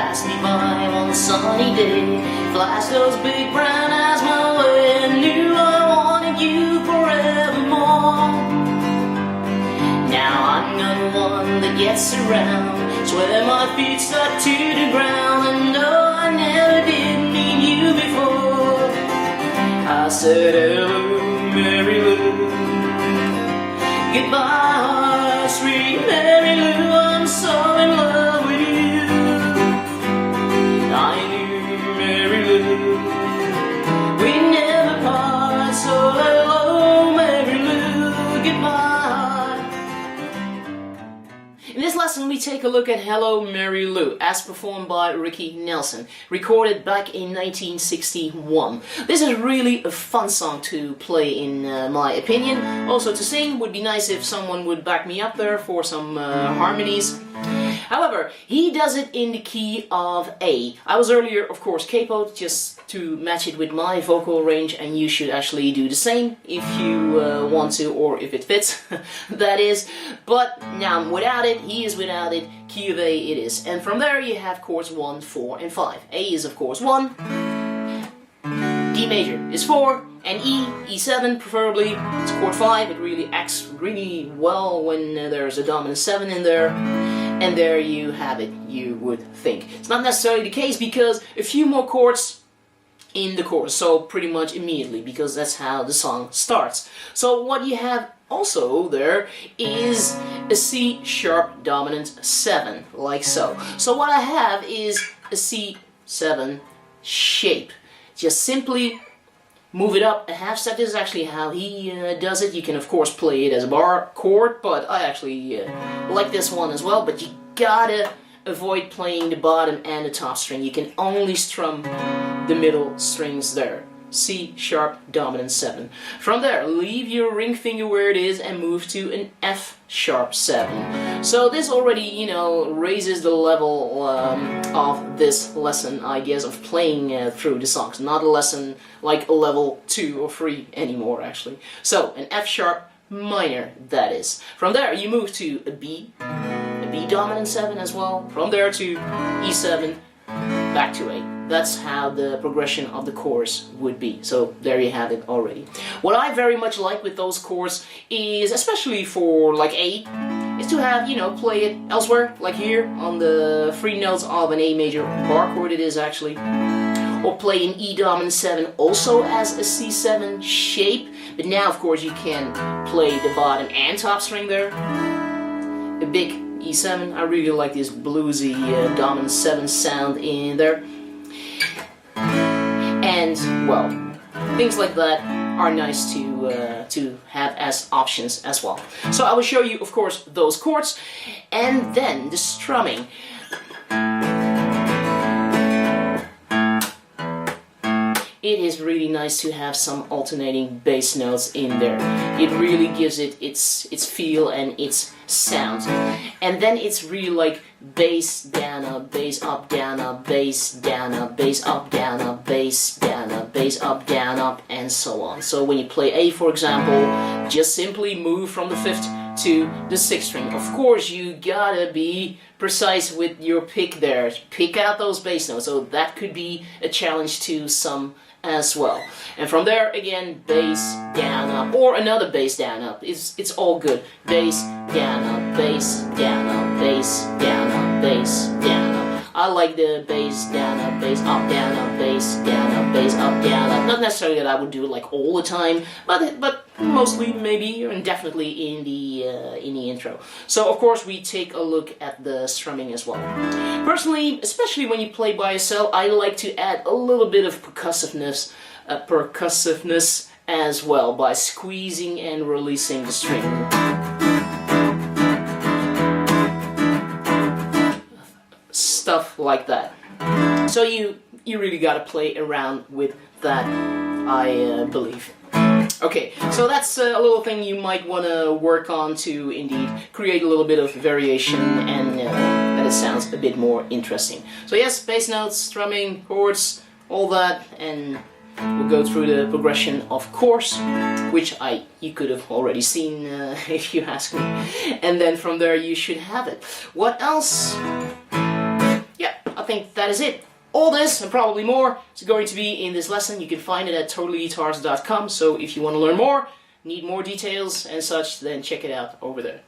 pass me by one sunny day, flash those big brown eyes my way, and knew I wanted you forevermore. Now I'm not one that gets around, swear my feet stuck to the ground, and no, I never did meet you before. I said hello, Mary Lou, goodbye, sweet Mary Lou, I'm so in love with you. I knew, Mary Lou, we never part, so hello, Mary Lou, goodbye. In this lesson we take a look at Hello Mary Lou, as performed by Ricky Nelson, recorded back in 1961. This is really a fun song to play in my opinion. Also to sing, would be nice if someone would back me up there for some harmonies. However, he does it in the key of A. I was earlier, of course, capoed just to match it with my vocal range, and you should actually do the same if you want to, or if it fits, that is. But now I'm without it, he is without it, key of A it is. And from there you have chords 1, 4 and 5. A is of course 1, D major is 4, and E, E7 preferably, it's chord 5. It really acts really well when there's a dominant 7 in there. And there you have it, you would think. It's not necessarily the case, because a few more chords in the chorus, so pretty much immediately, because that's how the song starts. So what you have also there is a C sharp dominant 7, like so. So what I have is a C7 shape. Just simply move it up a half step. This is actually how he does it. You can of course play it as a bar chord, but I actually like this one as well. But you gotta avoid playing the bottom and the top string. You can only strum the middle strings there. C sharp dominant 7. From there, leave your ring finger where it is and move to an F sharp 7. So this already, you know, raises the level of this lesson, I guess, of playing through the songs. Not a lesson like a level 2 or 3 anymore, actually. So an F sharp minor, that is. From there, you move to a B dominant 7 as well. From there to E7, back to A. That's how the progression of the chorus would be. So there you have it already. What I very much like with those chords is, especially for like A, is to have, you know, play it elsewhere, like here on the free notes of an A major bar chord it is actually. Or play an E dominant 7 also as a C7 shape. But now of course you can play the bottom and top string there. A big E7, I really like this bluesy dominant 7 sound in there. And, well, things like that are nice to have as options as well. So I will show you, of course, those chords, and then the strumming. It is really nice to have some alternating bass notes in there. It really gives it its feel and its sound. And then it's really like bass down up, bass up down up, bass down up, bass up down up, bass down up, bass up down up, and so on. So when you play A, for example, just simply move from the 5th to the 6th string. Of course you gotta be precise with your pick there. Pick out those bass notes. So that could be a challenge to some as well. And from there again, bass down up, or another bass down up. It's all good. Bass down up, bass down up, bass down up, bass down up. I like the bass down up, bass up down up, bass down up, bass up down up. Not necessarily that I would do it like all the time, but mostly, maybe, and definitely in the intro. So of course we take a look at the strumming as well. Personally, especially when you play by yourself, I like to add a little bit of percussiveness as well by squeezing and releasing the string. Stuff like that. So you really gotta play around with that, I believe. Okay, so that's a little thing you might want to work on to indeed create a little bit of variation and that it sounds a bit more interesting. So yes, bass notes, strumming, chords, all that, and we'll go through the progression of course, which you could have already seen if you ask me, and then from there you should have it. What else? Yeah, I think that is it. All this, and probably more, is going to be in this lesson. You can find it at totallyguitars.com, so if you want to learn more, need more details and such, then check it out over there.